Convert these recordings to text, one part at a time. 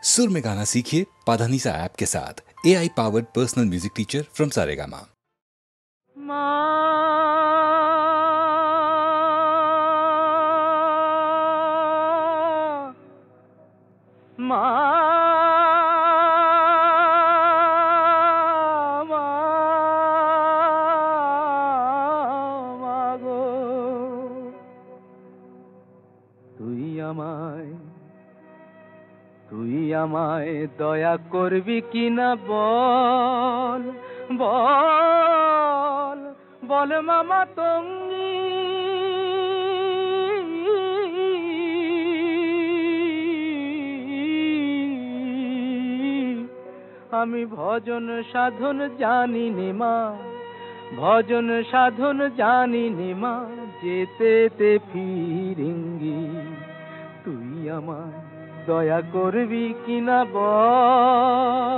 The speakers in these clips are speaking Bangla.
सुर में गाना सीखिए पाधानीसा ऐप के साथ। AI powered personal music teacher from Saregama. তুই আমায় দয়া করবি কিনা বল বল বল মামা তঙ্গি, আমি ভজন সাধন জানি নে মা, ভজন সাধন জানি নে মা, যেতে ফিরেঙ্গি। তুই আমায় দয়া করবি কিনা বল,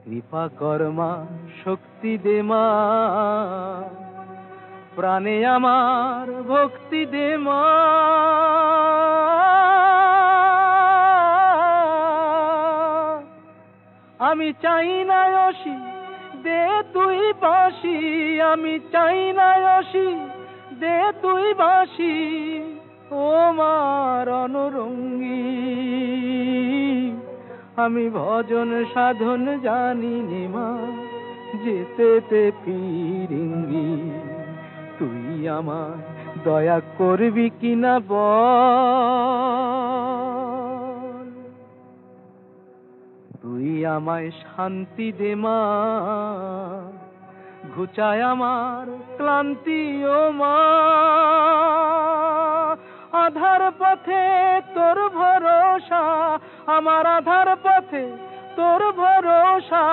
কৃপা কর মা, শক্তি দে মা, প্রাণে আমার ভক্তি দে মা। আমি চাই না অসি দে তুই বাঁশি, আমি চাই না অসি দে তুই বাঁশি, ও মার অনুরঙ্গী। আমি ভজন সাধন জানি নে মা, যেতে ফিরেঙ্গি। তুই আমায় দয়া করবি কিনা বল, তুই আমায় শান্তি দে মা, ঘুচায় আমার ক্লান্তি ও মা। আধার পথে তোর ভরসা, আমার আধার পথে তোর ভরসা,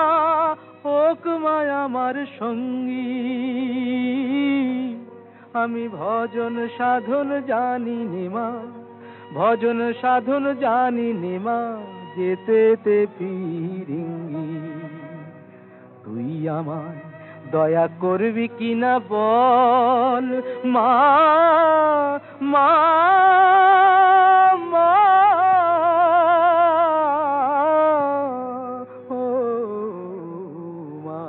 হোক মায় আমার সঙ্গী। আমি ভজন সাধন জানি নে মা, ভজন সাধন জানি নে মা, যেতে ফিরেঙ্গি। তুই আমায় দয়া করবি কিনা বল মা, মা মা, ও মা,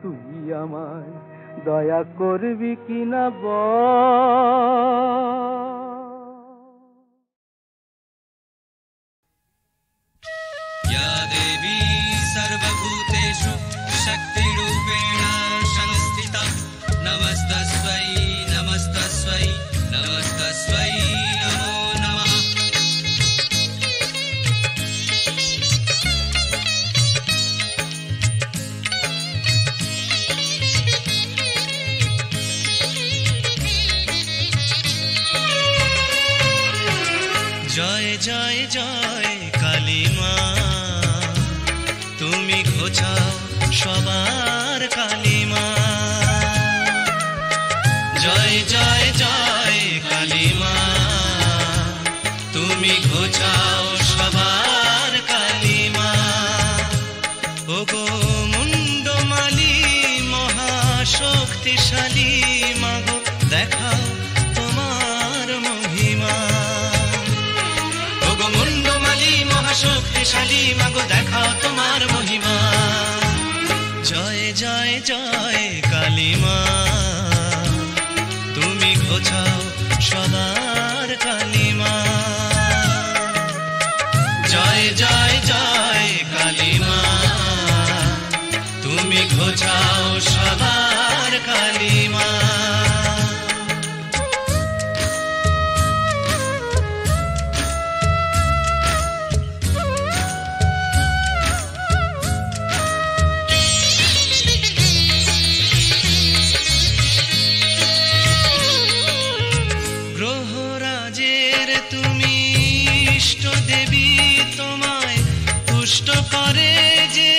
তুই আমায় দয়া করবি কিনা বল। या देवी सर्वभूतेषु शक्तिरूपेण संस्थिता, नमस्तस्मै नमस्तस्मै नमस्तस्मै नमो नमः। জয় জয় জয় কালী মা, তুমি ঘোচাও সবার কালী মা। জয় জয় জয় কালী মা, তুমি ঘোচাও সবার কালী মা। ওগো মুন্ডমালি মহাশক্তিশালী মাগো, দেখাও তোমার মহিমা। ওগো মুন্ডমালি মহাশক্তিশালী মাগো, দেখাও তোমার মহিমা। জয় জয় জয় কালী মা, তুমি ঘোচাও সবার কালী মা। জয় জয় জয় কালী মা, তুমি ঘোচাও সবার কালী মা। গ্রহরাজের তুমি ইষ্ট দেবী, তোমায় তুষ্ট করে যে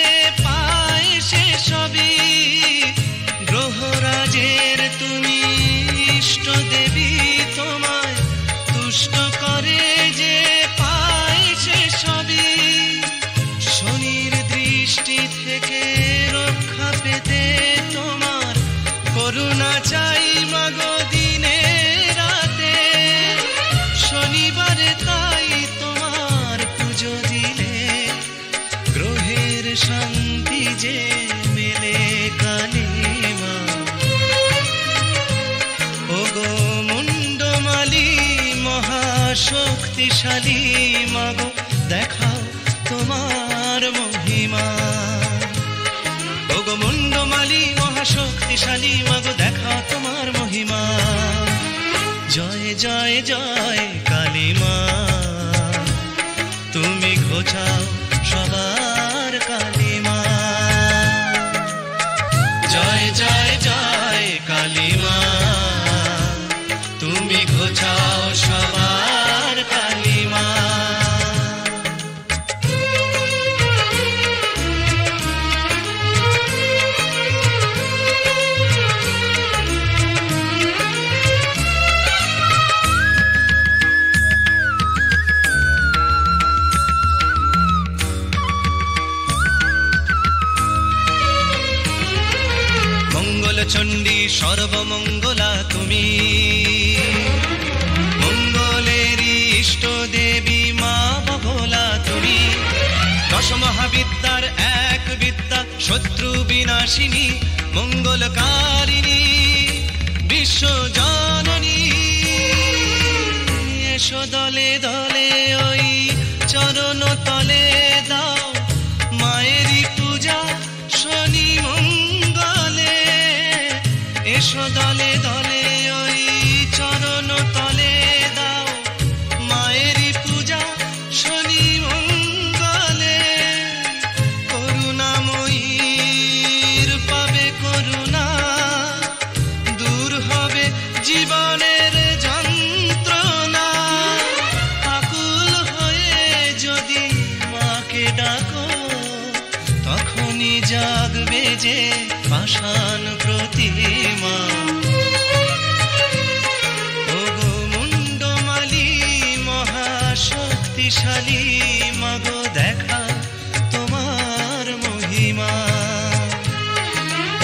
পায় সে সবই। গ্রহরাজের তুমি ইষ্ট দেবী, তোমায় তুষ্ট করে যে পায় সে সবই। শনির দৃষ্টি থেকে রক্ষা পেতে তোমার করুণা চাই মাগো দিনে রাতে। শনিবারে তাই মহাশক্তিশালী মাগো দেখাও তোমার মহিমা ওগো মুন্ডমালী মহাশক্তিশালী মাগো দেখাও তোমার মহিমা জয় জয় জয় কালী মা তুমি ঘোচাও সবার কালী মা জয় জয় জয় কালী মা তুমি ঘোচাও সবার কালী মা চণ্ডী সর্বমঙ্গলা তুমি মঙ্গলেরই ইষ্ট দেবী মা বগলা তুমি দশ মহাবিদ্যার এক বিদ্যা শত্রু বিনাশিনী মঙ্গলকারিণী বিশ্ব জননী এসো দলে দলে ওই চরণ তলে দাও মায়েরই পূজা শনি মঙ্গলে এসো দলে দলে ওই চরণ তলে দাও মায়েরই পূজা শনি মঙ্গলে করুণাময়ীর পাবে করুণা দূর হবে জীবনের যন্ত্রণা আকুল হয়ে যদি মাকে ডাকো তখনই জাগবে যে পাষাণ প্রতিমা ওগো মুন্ডমালী মহাশক্তিশালী মাগো দেখা তোমার মহিমা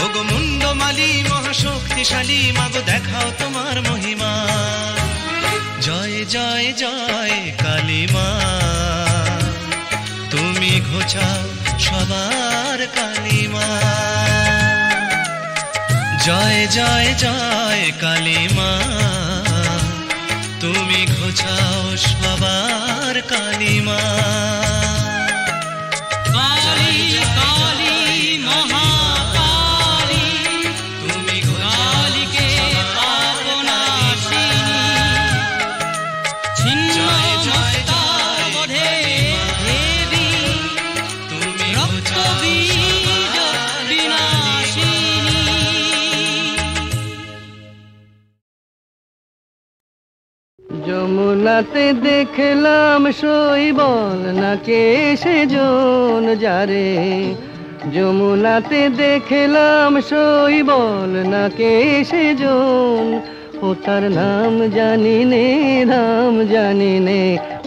ওগো মুন্ডমালী মহাশক্তিশালী মাগো দেখাও তোমার মহিমা জয় জয় জয় কালী মা তুমি ঘোচাও সবার কালী মা জয় জয় জয় কালী মা তুমি ঘোচাও সবার কালী মা কালী কালী মহাকালী তুমি কালীকে পাবনাশিনী ছিন্ন মস্তার বধে দেবী তুমি রক্ত বীজ বিনাশিনী যমুনাতে দেখলাম শৈবল নাকে সেজন যারে যমুনাতে দেখলাম শৈবল নাকে সেজন ও তার নাম জানি নে নাম জানি নে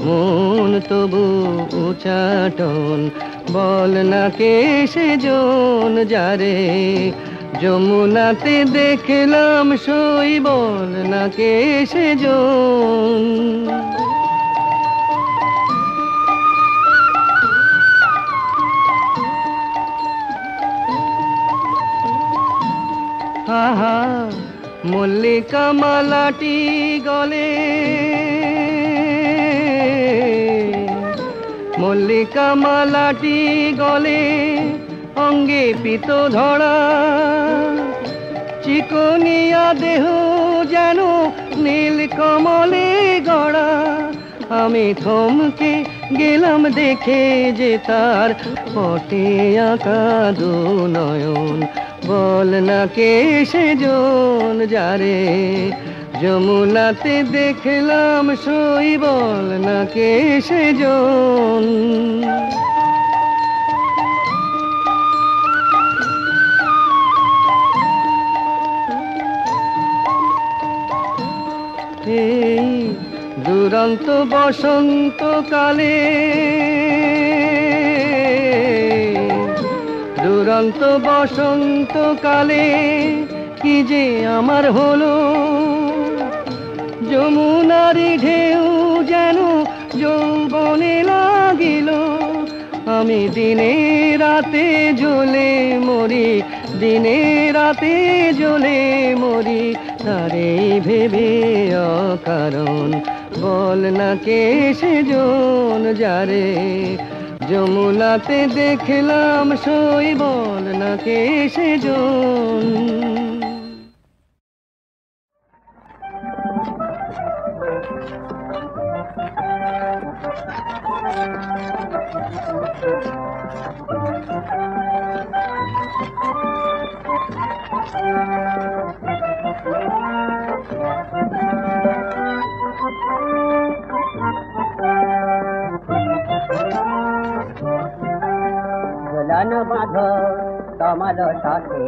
মন তবু উচাটন বল নাকে সেজন যারে যমুনাতে দেখলাম শৈবল নাকে সেজন আহা মল্লিকা মালাটি গলে মল্লিকা মালাটি গলে অঙ্গে পিত ধরা চিকনিয়া দেহ যেন নীল কমলে গড়া আমি থমকে গেলাম দেখে যে তার পটে আঁকা দু নয়ন বল না কে সেজন যারে যমুনাতে দেখলাম শৈবল না কে সেজন এই দুরন্ত বসন্তকালে দুরন্ত বসন্তকালে কি যে আমার হলো যমুনারি ঢেউ যেন যৌবনে লাগিল আমি দিনে রাতে জ্বলে মরি দিনে রাতে জ্বলে মরি তারে ভেবে অকারণ বল না কে সেজন যারে যমুনাতে দেখলাম সই, বল না কে সেজন। ঝুলন বাঁধো কমল সাথে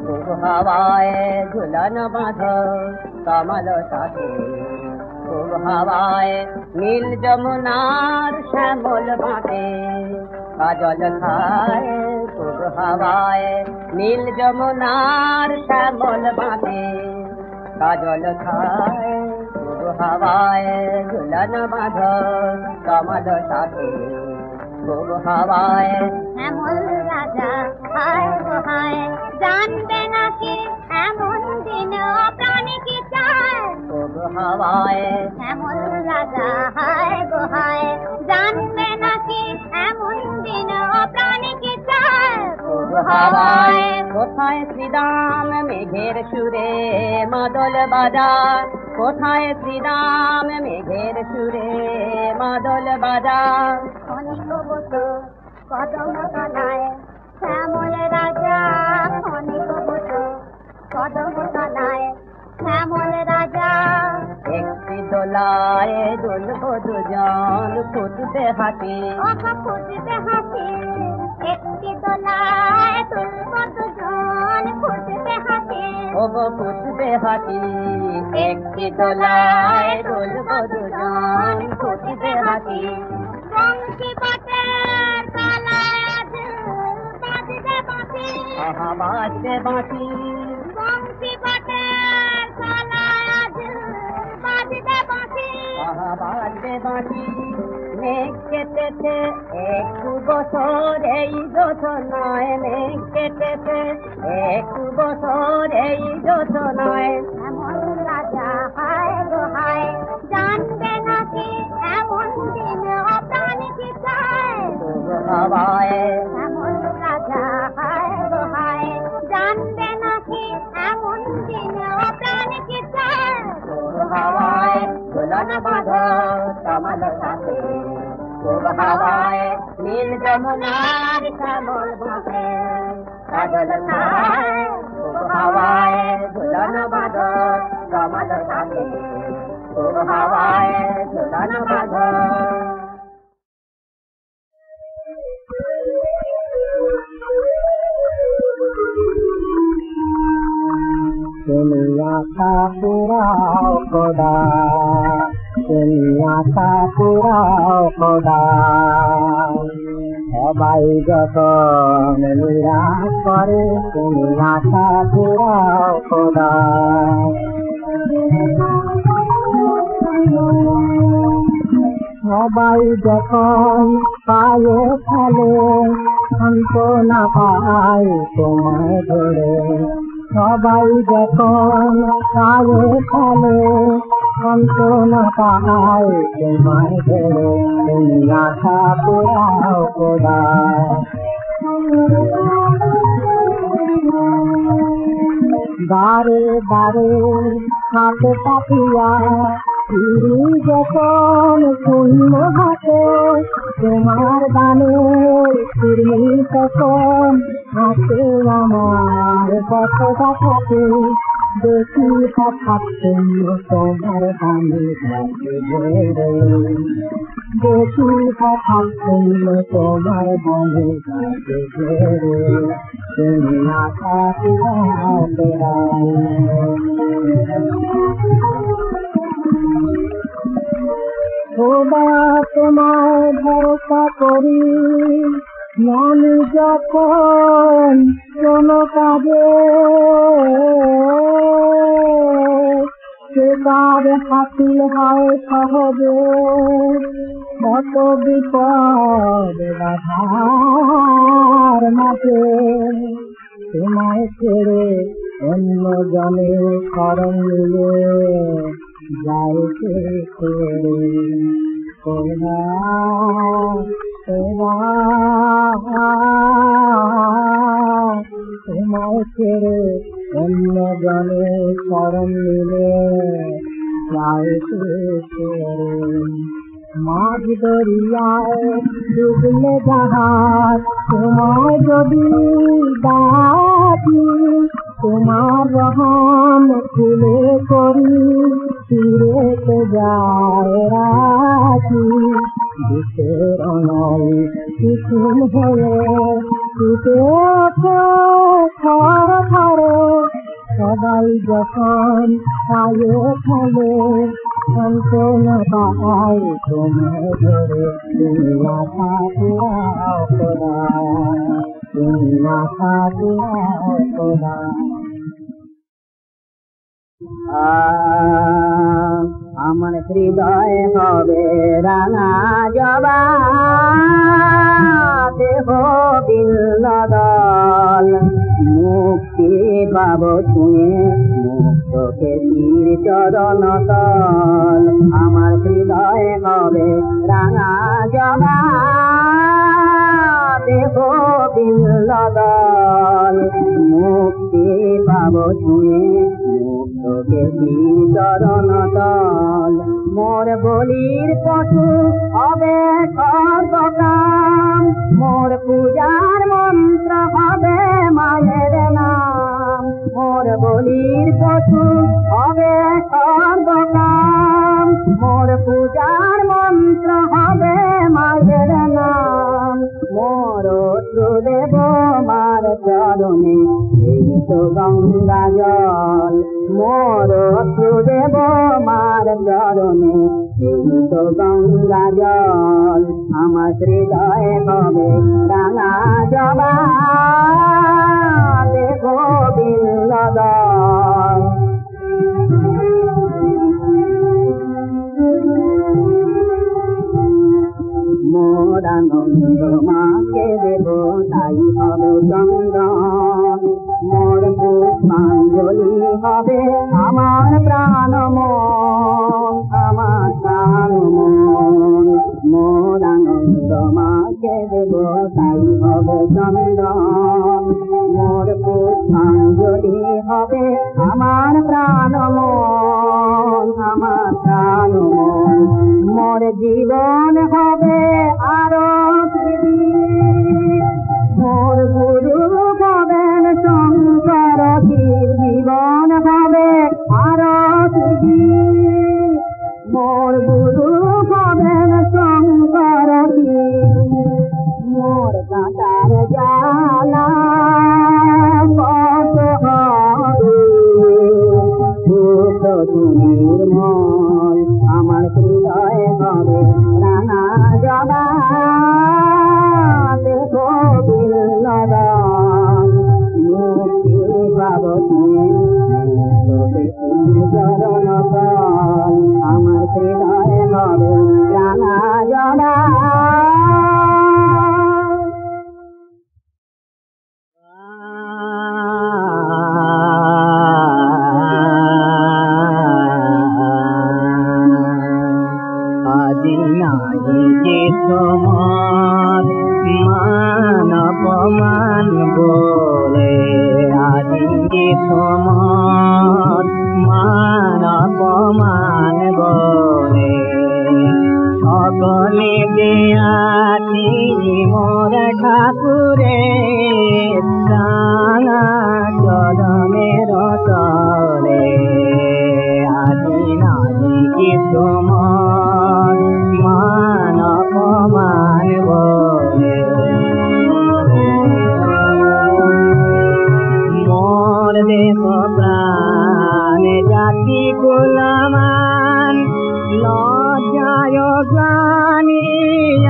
খুব হাওয়ায়, ঝুলন বাঁধো কমল সাথে খুব হাওয়ায়, নীল যমুনার শ্যামল বাঁধে কাজল খায় খুব হাওয়ায়, নীল যমুনার শ্যামল বাঁধে কাজল খায় খুব হাওয়ায়, ঝুলন বাঁধো কমল সাথে খুব হাওয়ায়। এমন রাজা হায় গো হায়, জানবে নাকি এমন দিন প্রাণী কি চায় খুব হাওয়ায়। এমন রাজা হায় গো হায়, জানবে নাকি এমন দিন প্রাণী কি চায় খুব হাওয়ায়। কোথায় শ্রীরাম মেঘের সুরে মাদল বাজার, কোথায় শ্রীরাম মেঘের সুরে মাদল বাজার। ক্ষণিক বসো কদম তলায় শ্যামল রাজা, ক্ষণিক বসো কদম তলায় শ্যামল রাজা। একটি দোলায় দুলব দুজন ফুটবে হাসি, ফুটবে হাসি, একটি দোলায় তুলব দুজন ফুটবে হাসি, ওগো ফুটবে হাসি। একটি দোলায় দুলব দুজন ফুটবে হাসি। বংশী বটের তলায় আজ বাজবে বাঁশি, আহা বাজবে বাঁশি। বংশী বটের তলায় আজ বাজবে বাঁশি, আহা বাজবে বাঁশি। মেঘ কেটেছে একটু বছর এই যোছনায়, মেঘ কেটেছে একটু বছর এই যোছনায়। এমন রাজা হায় গো হায়, জানবে নাকি এমন দিন প্রাণী কি চায় খুব হাওয়ায়। এমন রাজা হায় গো হায়, জানবে নাকি এমন দিন প্রাণী কি চায় খুব হাওয়ায়। ঝুলন বাঁধো কমল সাথে খুব হাওয়ায়, নীল যমুনার শ্যামল বাঁধে কাজল খায় খুব হাওয়ায়। ঝুলন বাঁধো কমল সাথে খুব হাওয়ায়, ঝুলন বাঁধো। दुनिया का पूरा खुदा, दुनिया का पूरा खुदा, সবাই যখন নিরাশ করে দুনিয়া কা পুরা খুদা। সবাই যখন পায়ে ফেলে অন্ত না পায় তোমায় ধরে, সবাই যখন পায়ে ফেলে অন্ত না পায় তোমায় ধরে দুনিয়া কা পুরা খুদা। দারে দারে হাতে পাঠিয়া ফিরি যখন শূন্য হাতে তোমার গানের ফিরি তখন হাতে আমার কতটা থাকে দেখি থাকতে তোমার গানে দেখি থাকতে তোমার গানে দুনিয়া কা পুরা খোদা তোমায় ভরসা করি মন যখন কোনো কাজে সে কাজ হাসিল হয় সহজে কত বিপদ বাধার মাঝে তোমায় ছেড়ে অন্য জনে শরণ নিলে যাইতে করে তোরা তোমায় ছেড়ে অন্য জনে শরণ নিলে যাইতে করে মাঝ দরিয়ায় ডুবলে জাহাজ তোমায় যদি ডাকি তোমার রহম খুলে করি ফিরেতে যায় রাখি বুকের অনল কুসুম হয়ে ফুটে ওঠে খর খরে সবাই যখন আয়ে ফেলে সান্ত্বনা পায় তোমায় ধরে তুমি না থাকলাও তোরা তুমি না থাকলাও তোরা আমার হৃদয় হবে রাঙা জবা দেহ বিল্লদল মুক্তি পাব ছুঁয়ে মুক্তকে তীর চরণ তল আমার হৃদয় হবে রাঙা জবা দেহ বিল্লদল মুক্তি পাব ছুঁয়ে মুক্তকে তীর চরণ তল মোর বলির পশু হবে সর্বকাম মোর পূজার মন্ত্র হবে মায়ের নাম মোর বলির পশু হবে সর্বকাম মোর পূজার মন্ত্র হবে মায়ের নাম মোর দেব মার চরণে এই তো গঙ্গা জল মোর দেব মার চরণে এই তো গঙ্গা জল আমার হৃদয় হবে রাঙা জবা দেব বিল্লদল মোর আনন্দ মাকে দেব তাই হবে চন্দন মোর পুষ্পাঞ্জলি হবে আমার প্রাণ মন আমার প্রাণ মন মোর আনন্দ মাকে দেব তাই হবে চন্দন মোর পুষ্পাঞ্জলি হবে আমার প্রাণ মন আমার প্রাণ মন মোর জীবন হবে আরো মোর গুরু হবেন শঙ্কর জীবন হবে আরো মোর গুরু হবেন শঙ্কর মোর কাঁটার জালা কত তুমির মন আমার হৃদয় হবে রাঙা জবা দেব বিল্লদল মুক্তি পাব চরণ তল আমার হৃদয় হবে রাঙা জবা তোমার মান অপমান বলে আদি তোমার মান অপমান বলে সকলে দেয়াতি মোর ঠাকুরে রাঙা চরণের তলে আদি নাহি কি তোমার মান অপমান বলে মোর দেহ প্রাণ জাতি কুলমান লজ্জায় গ্লানি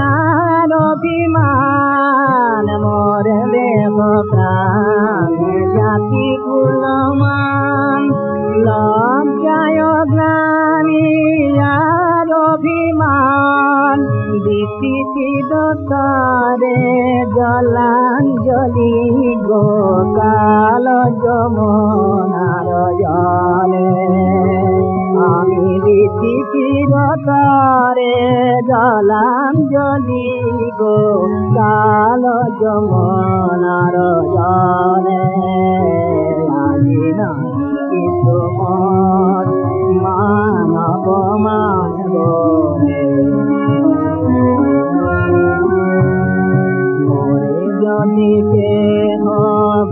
আর অভিমান মোর দেহ প্রাণ জাতি কুলমান লজ্জায় গ্লানি আর অভিমান দিতি দোতারে জলাঞ্জলি গোকাল যমুনার জলে আমি দিছি চিরতরে জলাঞ্জলি গো কালো যমুনার জলে আজি নাহি তোমার মানব মানব মোরে যদি কেহ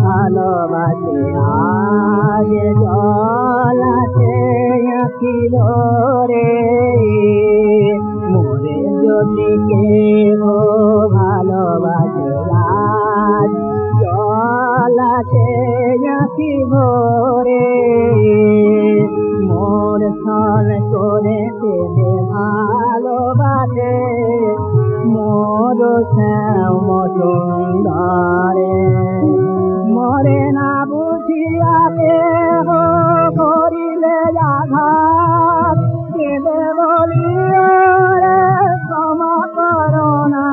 ভালোবাসে আজ জলাতে আঁকিল রে মোরে যদি কেহ ভালোবাসে আজ জলাতে আঁকিব রে মোর ছল করে দেবে ভালোবাসে মোর শ্যাম সুন্দরে মরে না বুঝিয়া দেহ করিলে আঘাত কেবে বলিও রে ক্ষমা করো না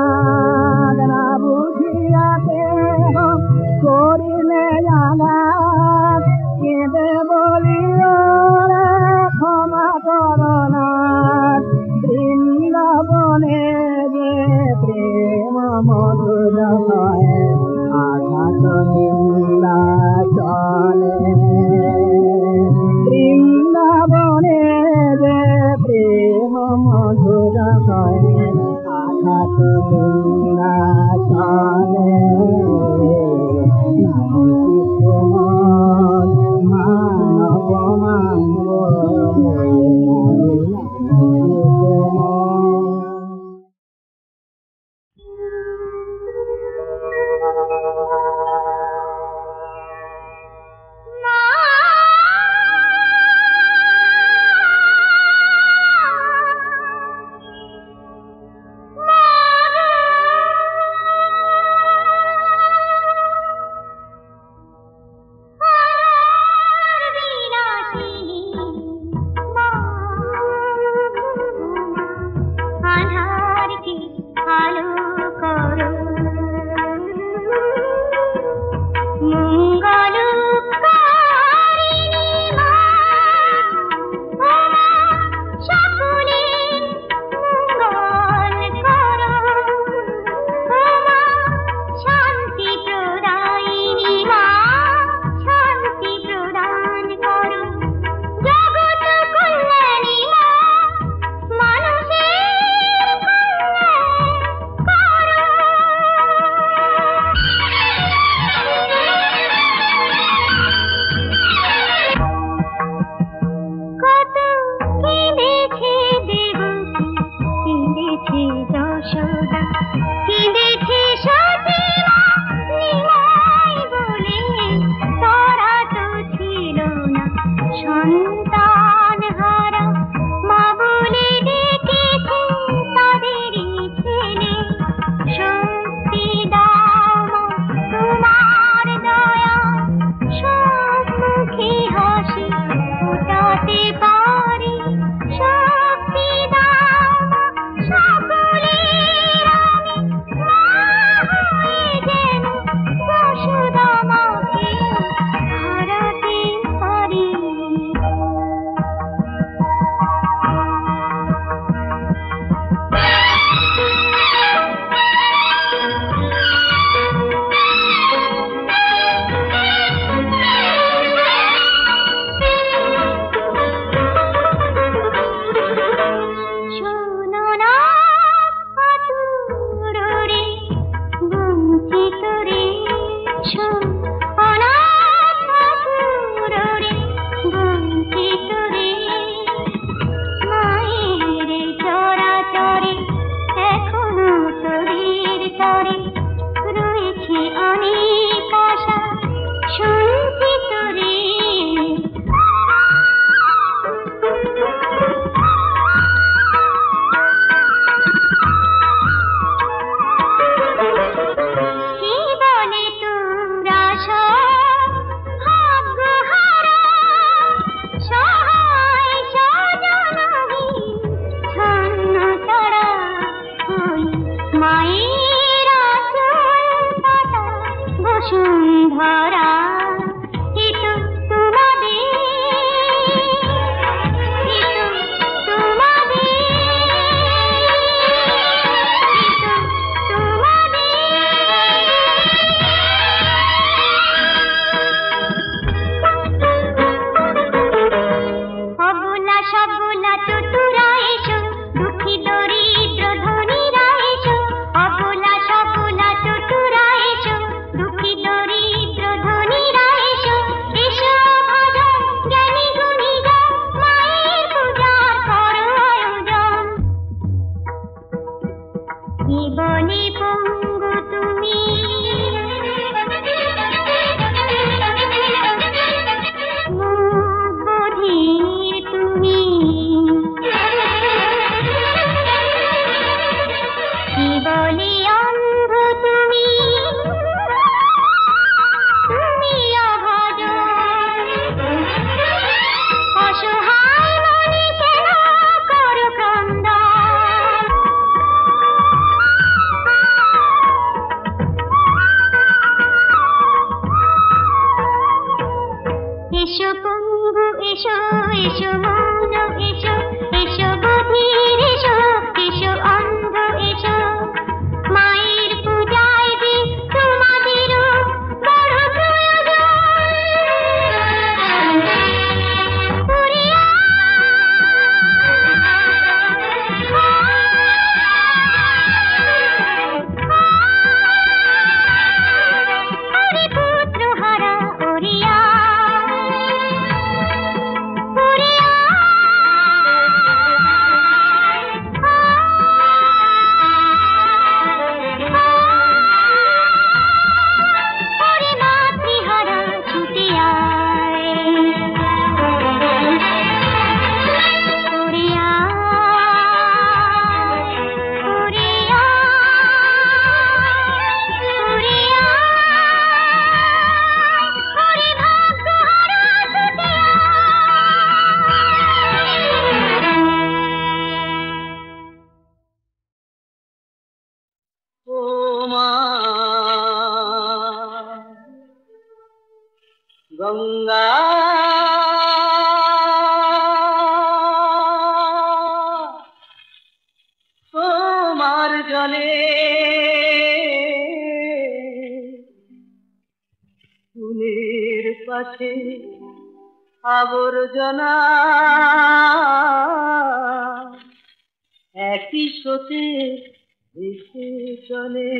না বুঝিয়া দেহ করিলে আঘাত কেবে বলিও রে ক্ষমা করো না বৃন্দাবনে যে প্রেম মধুর হয় আঘাত নিন্দা চলে বৃন্দাবনে যে প্রেম মধুর হয় আঘাত নিন্দা চলে মানব মানব মা জীবনে পঙ্গু তুমি মুখ বধির তুমি জীবনে অন্ধ তুমি তুমি অভাজন অসহায় মনে কেন করো ক্রন্দন এসো পঙ্গু এসো এসো মৌন এসো এসো বধির এসো এসো অন্ধ এসো মায়ের পূজায় যে তোমাদেরও বড় প্রয়োজন পুরিয়া ওরে পুত্র হারা ওরিয়া গঙ্গা তোমার জলে ফুলের পাশে আবর্জনা একই স্রোতে ভেসে চলে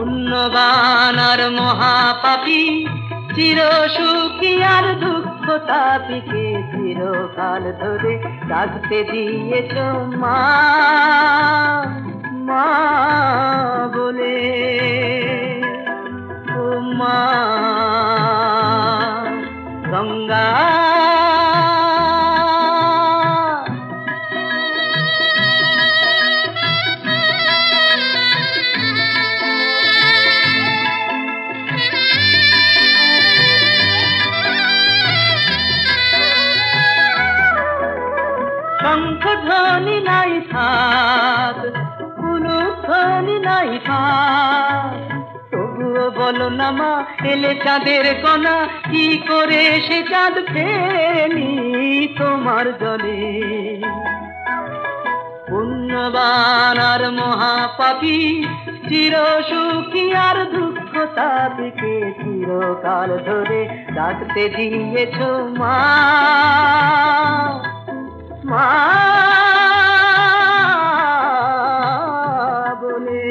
পুণ্যবান আর মহাপাপী চির সুখী আর দুঃখ তাপিকে চিরকাল ধরে রাখতে দিয়েছ মা মা বলে ও মা গঙ্গা শঙ্খধ্বনি নাই থাক কুলুধ্বনি নাই থাক তবুও বলো না মা এলে চাঁদের কণা কি করে সে চাঁদ ফেলি তোমার জলে পুণ্যবান আর মহাপাপী চির সুখী আর দুঃখ তাদেরকে চিরকাল ধরে রাখতে দিয়েছ মা মা বলে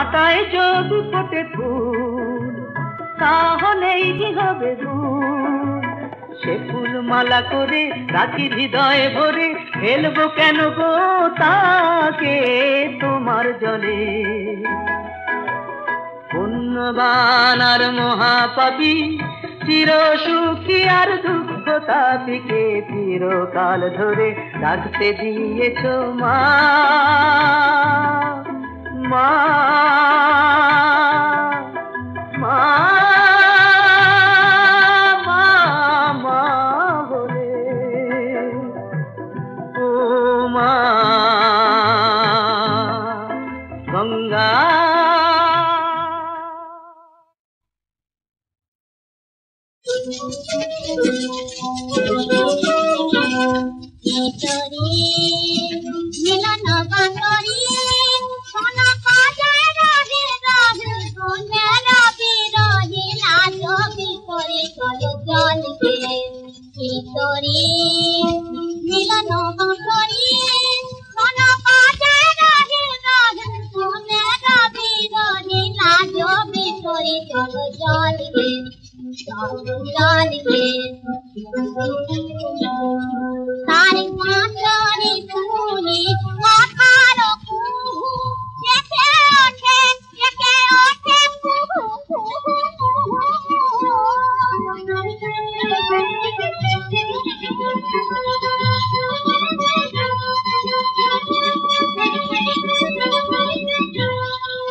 কাঁটায় যদি ফোটে ফুল তাহলেই কি হবে ভুল সে ফুল মালা করে রাখি হৃদয়ে ভরে ফেলবো কেন গো তাকে তোমার জলে পুণ্যবান আর মহাপাপী চির সুখী আর দুঃখ তাপিকে চিরকাল ধরে রাখতে দিয়েছ মা মা মা মা বলে ও মা গঙ্গা মিলন বাতরি কোন কাজায় রহে রহে কোনে রবি রহে লাজ বিপরে চলো জলকে ভিতরে মিলন বাতরি কোন কাজায় রহে রহে কোনে রবি রহে লাজ বিপরে চলো জলকে জলকে তারি পাঁচরে ফুলি কথার কুহু একে ওঠে কুহু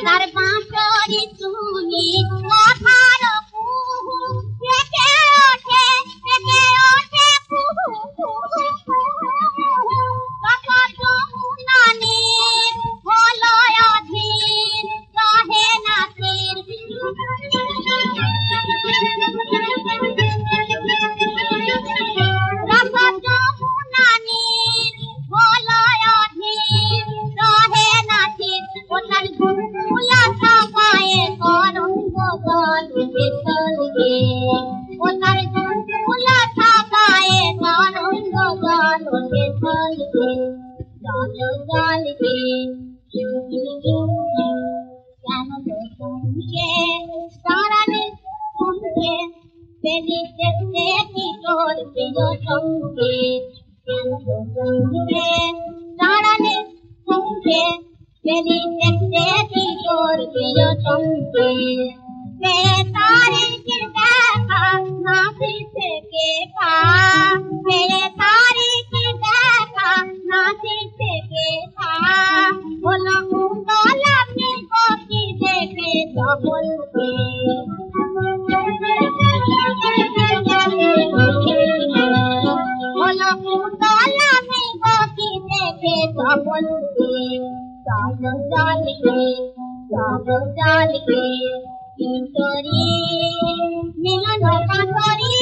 তার পাঁচরে ফুলি কথার কুহু একে ওঠে কুহু কথা যমুনানি বলয় অধীর রহে না তীর কথা যমুনানি বলয় অধীর রহে না তীর ও তার গুলা সবায়ে করঙ্গ গলকে চলকে ও তার গুলা সবায়ে করঙ্গ গলকে চলকে চলো চলকে কেন লোকে তারানে সঙ্গে পেলি দেখতে কি তোর প্রিয় সঙ্গে কেন লোকে তারানে সঙ্গে পেলি দেখতে কি তোর প্রিয় সঙ্গে তারে কে দেখা নাচি থেকে খা তারে কে দেখা নাচি থেকে খা বলো মুদলামে ককি দেখে সকলকে বলো মুদলামে ককি দেখে সকলকে চলো চলকে ভিতরে মিলন বাতরি